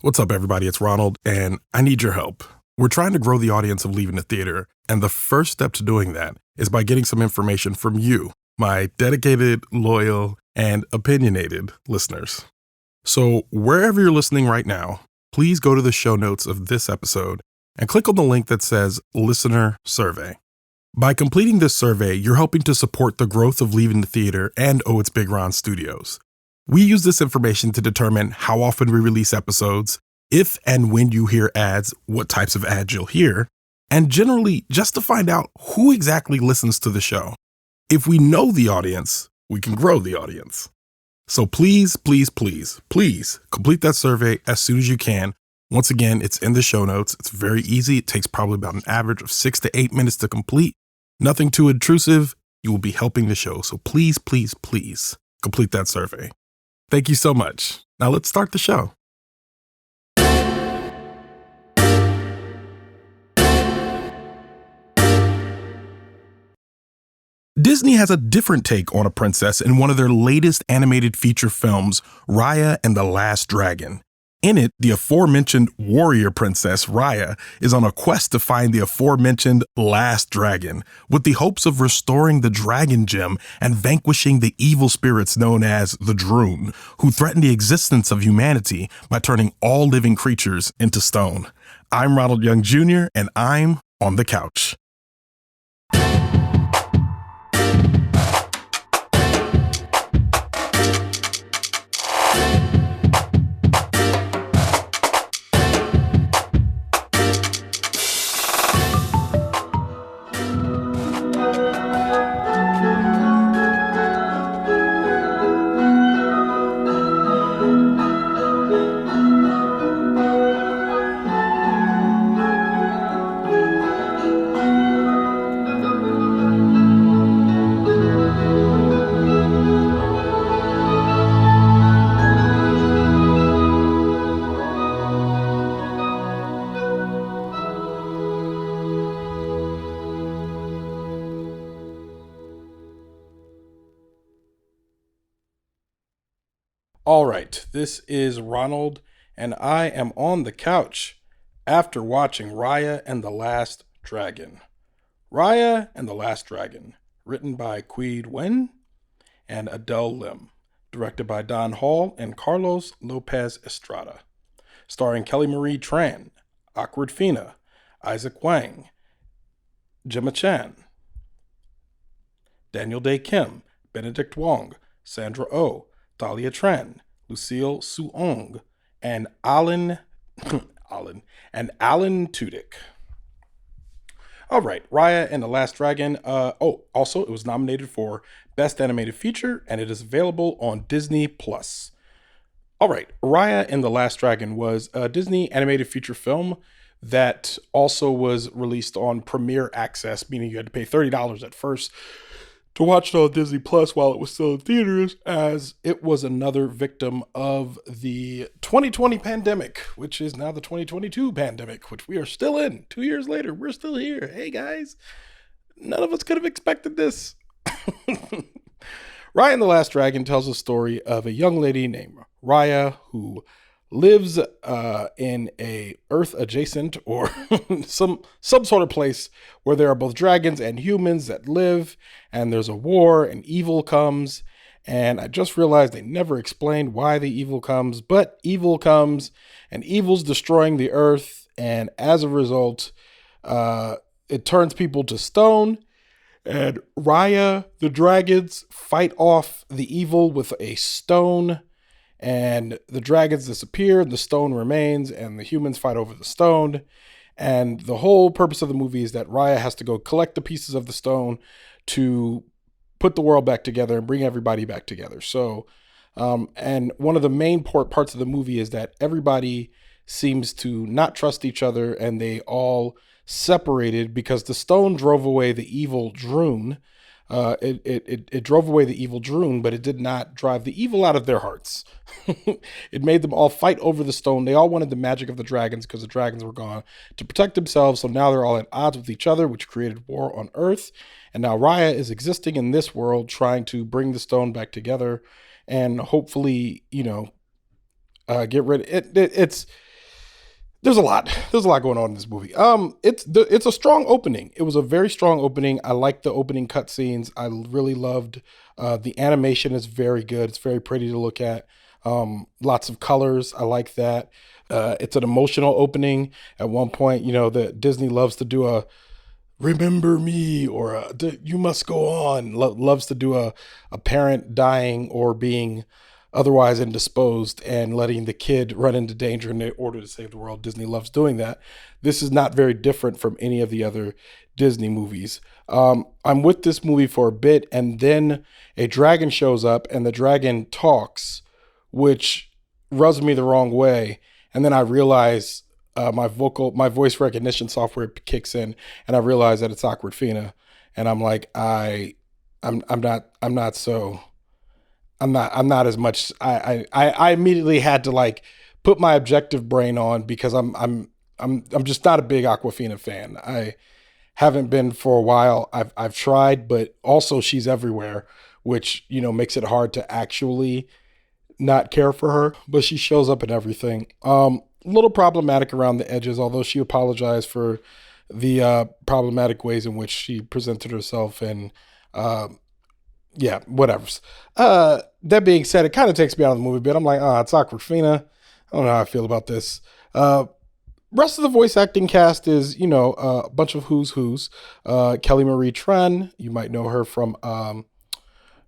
What's up, everybody? It's Ronald, and I need your help. We're trying to grow the audience of Leaving the Theater, and the first step to doing that is by getting some information from you, my dedicated, loyal, and opinionated listeners. So wherever you're listening right now, please go to the show notes of this episode and click on the link that says Listener Survey. By completing this survey, you're helping to support the growth of Leaving the Theater and ohitsBigRon Studios. We use this information to determine how often we release episodes, if and when you hear ads, what types of ads you'll hear, and generally just to find out who exactly listens to the show. If we know the audience, we can grow the audience. So please, please, please, please complete that survey as soon as you can. Once again, it's in the show notes. It's very easy. It takes probably about an average of 6 to 8 minutes to complete. Nothing too intrusive. You will be helping the show. So please, please, please complete that survey. Thank you so much. Now let's start the show. Disney has a different take on a princess in one of their latest animated feature films, Raya and the Last Dragon. In it, the aforementioned warrior princess, Raya, is on a quest to find the aforementioned last dragon, with the hopes of restoring the dragon gem and vanquishing the evil spirits known as the Droon, who threaten the existence of humanity by turning all living creatures into stone. I'm Ronald Young Jr., and I'm on the couch. All right, this is Ronald, and I am on the couch after watching Raya and the Last Dragon. Raya and the Last Dragon, written by Nguyen and Adele Lim, directed by Don Hall and Carlos Lopez Estrada, starring Kelly Marie Tran, Awkwardfina, Isaac Wang, Gemma Chan, Daniel Day Kim, Benedict Wong, Sandra Oh, Thalia Tran, Lucille Soong, and Alan Tudyk. All right, Raya and the Last Dragon. Also, it was nominated for Best Animated Feature, and it is available on Disney+. All right, Raya and the Last Dragon was a Disney animated feature film that also was released on Premier Access, meaning you had to pay $30 at first to watch it on Disney Plus while it was still in theaters, as it was another victim of the 2020 pandemic, which is now the 2022 pandemic, which we are still in. 2 years later, we're still here. Hey, guys, none of us could have expected this. Raya and the Last Dragon tells a story of a young lady named Raya who lives in a Earth adjacent or some sort of place where there are both dragons and humans that live, and there's a war and evil comes. And I just realized they never explained why the evil comes, but evil comes and evil's destroying the Earth. And as a result, it turns people to stone, and Raya, the dragons, fight off the evil with a stone. And the dragons disappear, and the stone remains, and the humans fight over the stone. And the whole purpose of the movie is that Raya has to go collect the pieces of the stone to put the world back together and bring everybody back together. So, and one of the main parts of the movie is that everybody seems to not trust each other, and they all separated because the stone drove away the evil Droon. It drove away the evil Droon, but it did not drive the evil out of their hearts. It made them all fight over the stone. They all wanted the magic of the dragons because the dragons were gone to protect themselves. So now they're all at odds with each other, which created war on Earth. And now Raya is existing in this world, trying to bring the stone back together and hopefully, get rid of it. There's a lot. There's a lot going on in this movie. It's a strong opening. It was a very strong opening. I like the opening cutscenes. I really loved the animation is very good. It's very pretty to look at. Lots of colors. I like that. It's an emotional opening. At one point, that Disney loves to do a remember me or you must go on. Loves to do a parent dying or being otherwise indisposed and letting the kid run into danger in order to save the world. Disney loves doing that. This is not very different from any of the other Disney movies. I'm with this movie for a bit, and then a dragon shows up and the dragon talks, which rubs me the wrong way. And then I realize my voice recognition software kicks in, and I realize that it's Awkwardfina, and I'm like, I'm not as much. I immediately had to like put my objective brain on because I'm just not a big Awkwardfina fan. I haven't been for a while. I've tried, but also she's everywhere, which makes it hard to actually not care for her. But she shows up in everything. Little problematic around the edges, although she apologized for the problematic ways in which she presented herself and. Yeah, whatever. That being said, it kind of takes me out of the movie a bit. I'm like, it's Awkwardfina. I don't know how I feel about this. Rest of the voice acting cast is, a bunch of who's. Kelly Marie Tran, you might know her from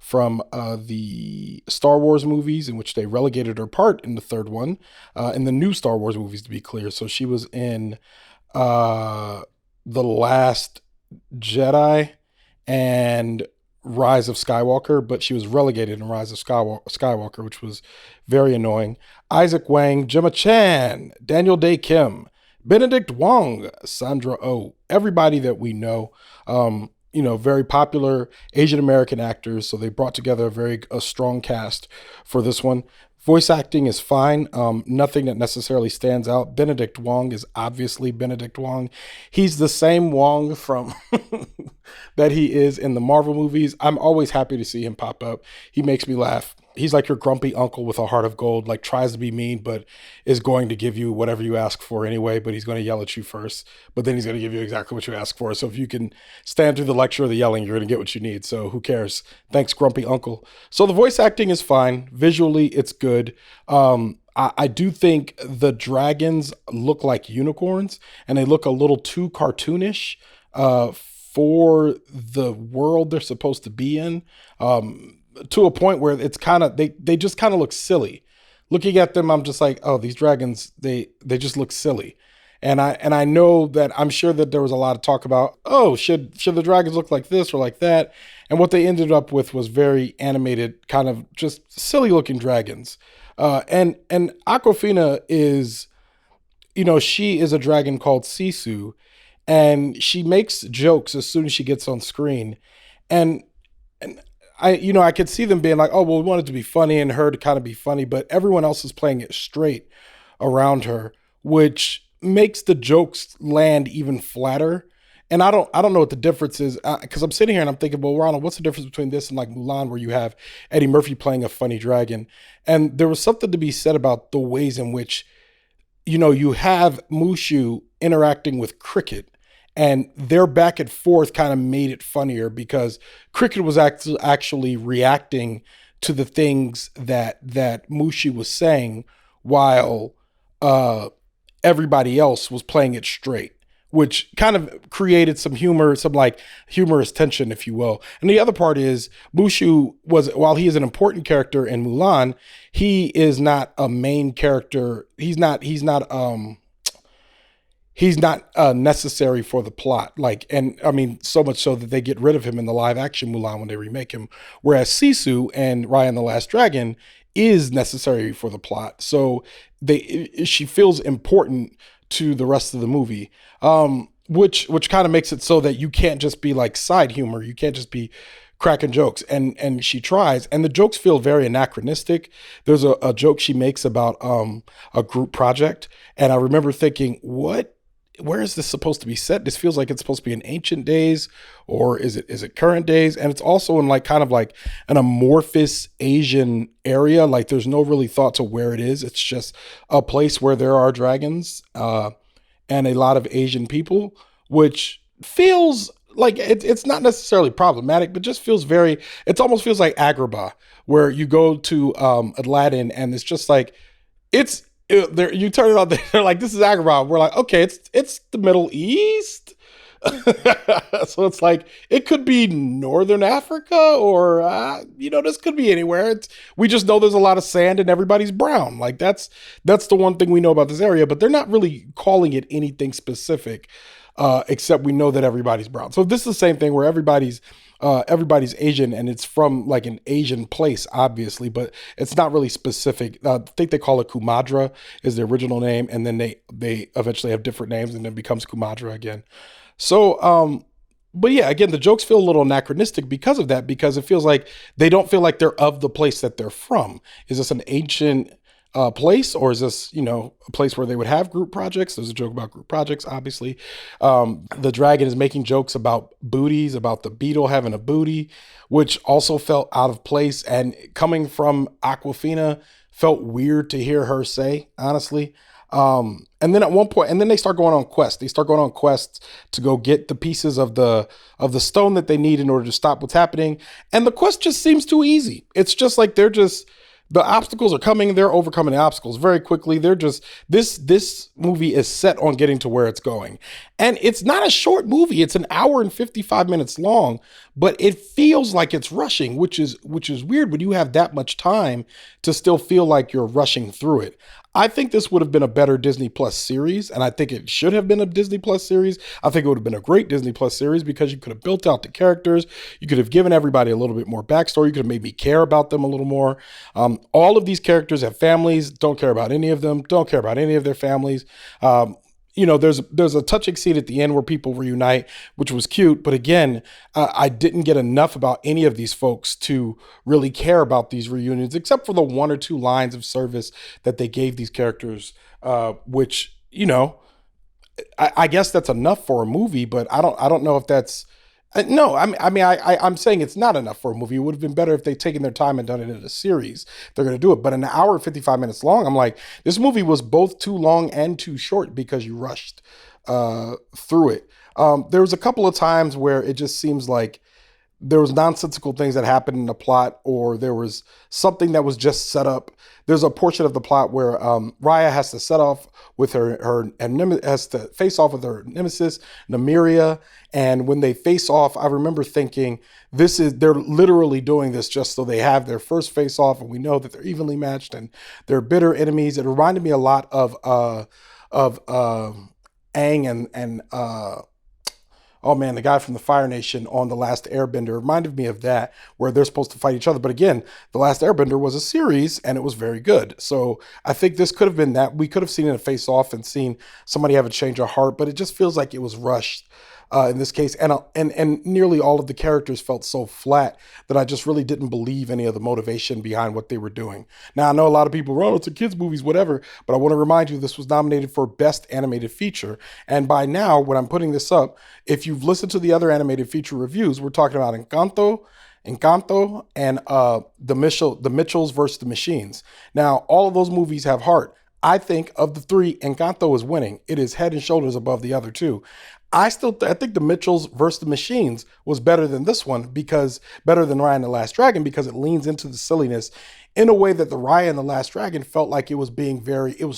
the Star Wars movies, in which they relegated her part in the third one, in the new Star Wars movies, to be clear. So she was in The Last Jedi and Rise of Skywalker, but she was relegated in Rise of Skywalker, which was very annoying. Isaac Wang, Gemma Chan, Daniel Day Kim, Benedict Wong, Sandra Oh, everybody that we know, very popular Asian American actors. So they brought together a strong cast for this one. Voice acting is fine. Nothing that necessarily stands out. Benedict Wong is obviously Benedict Wong. He's the same Wong from that he is in the Marvel movies. I'm always happy to see him pop up. He makes me laugh. He's like your grumpy uncle with a heart of gold, like tries to be mean, but is going to give you whatever you ask for anyway, but he's going to yell at you first, but then he's going to give you exactly what you ask for. So if you can stand through the lecture of the yelling, you're going to get what you need. So who cares? Thanks, grumpy uncle. So the voice acting is fine. Visually, it's good. I do think the dragons look like unicorns, and they look a little too cartoonish for the world they're supposed to be in. To a point where it's kind of, they just kind of look silly. Looking at them, I'm just like, oh, these dragons, they just look silly. And I know that I'm sure that there was a lot of talk about, oh, should the dragons look like this or like that? And what they ended up with was very animated, kind of just silly looking dragons. And Awkwardfina is, she is a dragon called Sisu, and she makes jokes as soon as she gets on screen. And I could see them being like, oh, well, we want it to be funny and her to kind of be funny, but everyone else is playing it straight around her, which makes the jokes land even flatter. And I don't know what the difference is, because I'm sitting here and I'm thinking, well, Ronald, what's the difference between this and like Mulan, where you have Eddie Murphy playing a funny dragon? And there was something to be said about the ways in which, you have Mushu interacting with Cricket, and their back and forth kind of made it funnier because Cricket was actually reacting to the things that Mushu was saying, while everybody else was playing it straight, which kind of created some humor, some like humorous tension, if you will. And the other part is Mushu while he is an important character in Mulan, he is not a main character. He's not necessary for the plot. And I mean, so much so that they get rid of him in the live action Mulan when they remake him. Whereas Sisu and Raya and the Last Dragon is necessary for the plot. So she feels important to the rest of the movie, which kind of makes it so that you can't just be like side humor. You can't just be cracking jokes. And she tries, and the jokes feel very anachronistic. There's a joke she makes about a group project. And I remember thinking, what where is this supposed to be set? This feels like it's supposed to be in ancient days, or is it current days? And it's also in like kind of like an amorphous Asian area. Like there's no really thought to where it is. It's just a place where there are dragons and a lot of Asian people, which feels like it's not necessarily problematic, but just feels very, it almost feels like Agrabah, where you go to Aladdin and it's just like, you turn it on, they're like, this is Agrabah. We're like, okay, it's the Middle East. So it's like, it could be Northern Africa or, this could be anywhere. We just know there's a lot of sand and everybody's brown. Like that's the one thing we know about this area, but they're not really calling it anything specific, except we know that everybody's brown. So this is the same thing where everybody's Asian and it's from like an Asian place, obviously, but it's not really specific. I think they call it Kumadra is the original name. And then they eventually have different names and then it becomes Kumadra again. So, but yeah, again, the jokes feel a little anachronistic because of that, because it feels like they don't feel like they're of the place that they're from. Is this an ancient place, or is this, a place where they would have group projects? There's a joke about group projects, obviously. The dragon is making jokes about booties, about the beetle having a booty, which also felt out of place. And coming from Awkwardfina, felt weird to hear her say, honestly. And then at one point, and then they start going on quests. They start going on quests to go get the pieces of the stone that they need in order to stop what's happening. And the quest just seems too easy. It's just like the obstacles are coming. They're overcoming the obstacles very quickly. They're just, this movie is set on getting to where it's going. And it's not a short movie. It's an hour and 55 minutes long, but it feels like it's rushing, which is weird when you have that much time to still feel like you're rushing through it. I think this would have been a better Disney Plus series, and I think it should have been a Disney Plus series. I think it would have been a great Disney Plus series because you could have built out the characters. You could have given everybody a little bit more backstory. You could have made me care about them a little more. All of these characters have families. Don't care about any of them. Don't care about any of their families. There's a touching scene at the end where people reunite, which was cute. But again, I didn't get enough about any of these folks to really care about these reunions, except for the one or two lines of service that they gave these characters, which, I guess that's enough for a movie, but I don't know if that's, no, I'm saying it's not enough for a movie. It would have been better if they'd taken their time and done it in a series. They're going to do it. But an hour and 55 minutes long, I'm like, this movie was both too long and too short because you rushed through it. There was a couple of times where it just seems like there was nonsensical things that happened in the plot, or there was something that was just set up. There's a portion of the plot where Raya has to set off with has to face off with her nemesis, Nymeria. And when they face off, I remember thinking, they're literally doing this just so they have their first face off, and we know that they're evenly matched and they're bitter enemies. It reminded me a lot of Aang and oh man, the guy from the Fire Nation on The Last Airbender reminded me of that, where they're supposed to fight each other. But again, The Last Airbender was a series and it was very good. So I think this could have been that. We could have seen it face off and seen somebody have a change of heart, but it just feels like it was rushed in this case. And nearly all of the characters felt so flat that I just really didn't believe any of the motivation behind what they were doing. Now, I know a lot of people, oh, it's a kids' movies, whatever, but I want to remind you this was nominated for Best Animated Feature. And by now, when I'm putting this up, if you've listened to the other animated feature reviews, we're talking about Encanto, and the Mitchells versus the Machines. Now, all of those movies have heart. I think of the three, Encanto is winning. It is head and shoulders above the other two. I think the Mitchells versus the Machines was better than this one, because better than Raya and the Last Dragon, because it leans into the silliness in a way that the Raya and the Last Dragon felt like it was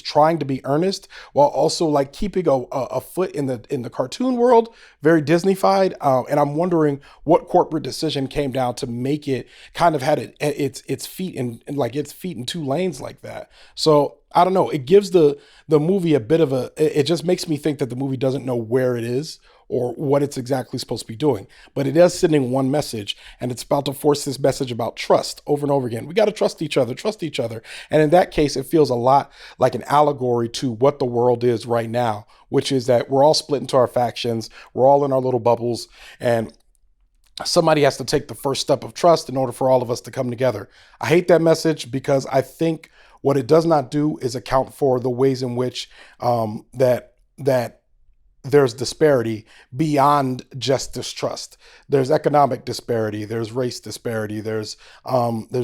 trying to be earnest while also like keeping a foot in the cartoon world, very Disney-fied. And I'm wondering what corporate decision came down to make it kind of had its feet in two lanes like that. So I don't know. It gives the movie a bit of it just makes me think that the movie doesn't know where it is or what it's exactly supposed to be doing. But it is sending one message, and it's about to force this message about trust over and over again. We got to trust each other. And in that case, it feels a lot like an allegory to what the world is right now, which is that we're all split into our factions. We're all in our little bubbles, and somebody has to take the first step of trust in order for all of us to come together. I hate that message because I think what it does not do is account for the ways in which that there's disparity beyond just distrust. There's economic disparity, there's race disparity, there's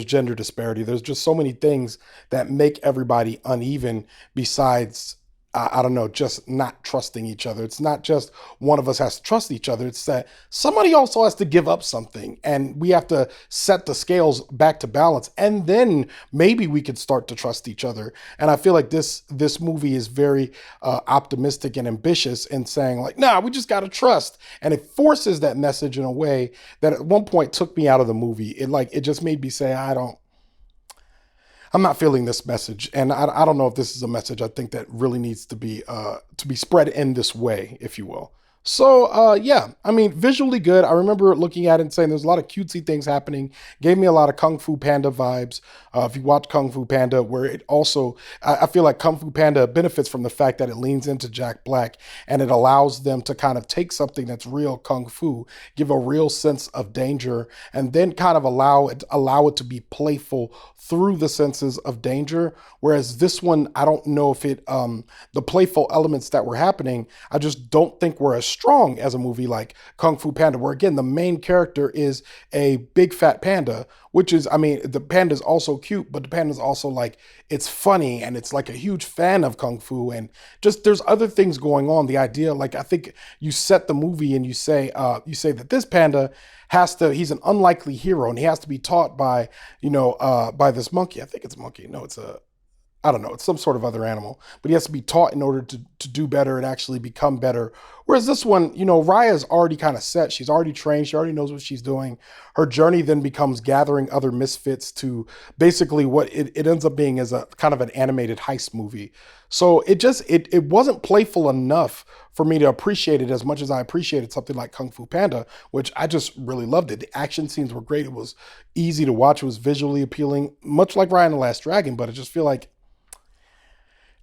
gender disparity. There's just so many things that make everybody uneven besides I don't know, just not trusting each other. It's not just one of us has to trust each other. It's that somebody also has to give up something, and we have to set the scales back to balance. And then maybe we could start to trust each other. And I feel like this movie is very optimistic and ambitious in saying like, nah, we just got to trust. And it forces that message in a way that at one point took me out of the movie. It just made me say, I'm not feeling this message. And I don't know if this is a message I think that really needs to be spread in this way, if you will. So, yeah, I mean, visually good. I remember looking at it and saying there's a lot of cutesy things happening. Gave me a lot of Kung Fu Panda vibes. If you watch Kung Fu Panda, where it also, I feel like Kung Fu Panda benefits from the fact that it leans into Jack Black and it allows them to kind of take something that's real Kung Fu, give a real sense of danger, and then kind of allow it to be playful through the senses of danger. Whereas this one, I don't know if the playful elements that were happening, I just don't think were as strong as a movie like Kung Fu Panda, where again, the main character is a big fat panda, which is, I mean, the panda's also cute, but the panda's also like, it's funny and it's like a huge fan of Kung Fu, and just there's other things going on. The idea, like, I think you set the movie and you say that this panda he's an unlikely hero and he has to be taught by this monkey. I think it's a monkey. No, I don't know, it's some sort of other animal, but he has to be taught in order to do better and actually become better. Whereas this one, Raya's already kind of set. She's already trained. She already knows what she's doing. Her journey then becomes gathering other misfits to basically what it ends up being as a kind of an animated heist movie. So it wasn't playful enough for me to appreciate it as much as I appreciated something like Kung Fu Panda, which I just really loved it. The action scenes were great. It was easy to watch. It was visually appealing, much like Raya and the Last Dragon, but I just feel like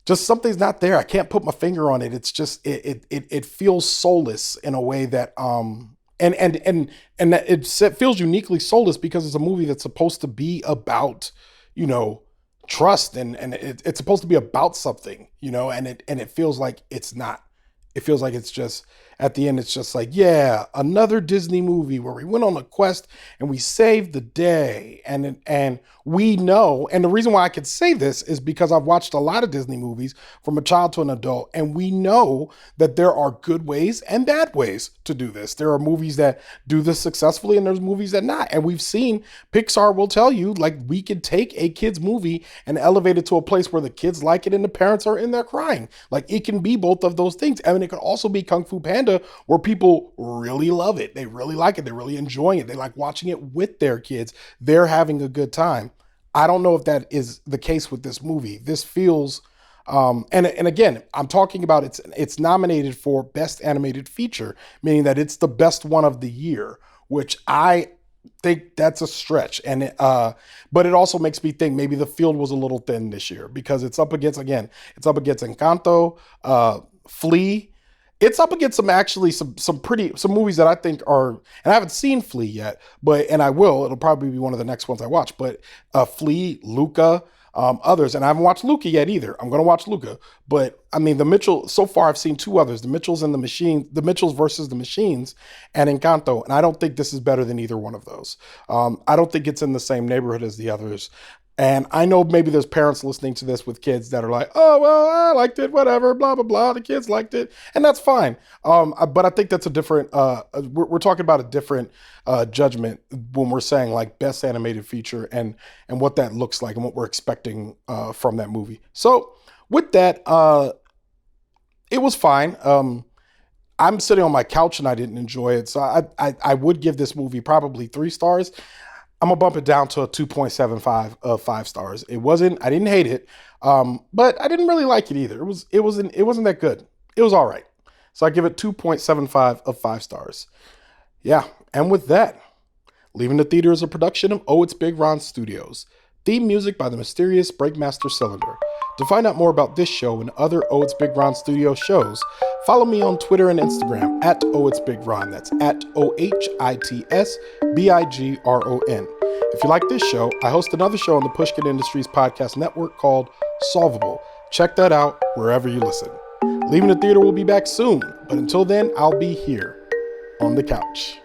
just something's not there. I can't put my finger on it. It's just it feels soulless in a way that and that it feels uniquely soulless because it's a movie that's supposed to be about trust and it's supposed to be about something, and it feels like it's not. It feels like it's just at the end. It's just like, yeah, another Disney movie where we went on a quest and we saved the day. And we know, and the reason why I could say this is because I've watched a lot of Disney movies from a child to an adult, and we know that there are good ways and bad ways to do this. There are movies that do this successfully and there's movies that not. And we've seen, Pixar will tell you, like, we could take a kid's movie and elevate it to a place where the kids like it and the parents are in there crying. Like, it can be both of those things. I mean, it could also be Kung Fu Panda, where people really love it. They really like it. They're really enjoying it. They like watching it with their kids. They're having a good time. I don't know if that is the case with this movie. This feels, and again, I'm talking about it's nominated for Best Animated Feature, meaning that it's the best one of the year, which I think that's a stretch. And but it also makes me think maybe the field was a little thin this year because it's up against Encanto, Flea. It's up against some movies that I think are, and I haven't seen Flea yet, and I will. It'll probably be one of the next ones I watch. But Flea, Luca, others, and I haven't watched Luca yet either. I'm going to watch Luca, but I mean the Mitchell. So far, I've seen two others: the Mitchells and the Machines, the Mitchells versus the Machines, and Encanto. And I don't think this is better than either one of those. I don't think it's in the same neighborhood as the others. And I know maybe there's parents listening to this with kids that are like, oh, well, I liked it, whatever, blah, blah, blah. The kids liked it. And that's fine. But I think that's a different, we're talking about a different judgment when we're saying like best animated feature and what that looks like and what we're expecting from that movie. So with that, it was fine. I'm sitting on my couch and I didn't enjoy it. So I would give this movie probably 3 stars. I'm gonna bump it down to a 2.75 of 5 stars. I didn't hate it, but I didn't really like it either. It wasn't that good. It was all right. So I give it 2.75 of 5 stars. Yeah, and with that, Leaving the Theater is a production of ohitsBigRon Studios. Theme music by the mysterious Breakmaster Cylinder. To find out more about this show and other ohitsBigRon Studio shows, follow me on Twitter and Instagram at ohitsBigRon. That's at ohitsBigRon. If you like this show, I host another show on the Pushkin Industries podcast network called Solvable. Check that out wherever you listen. Leaving the Theater will be back soon, but until then, I'll be here on the couch.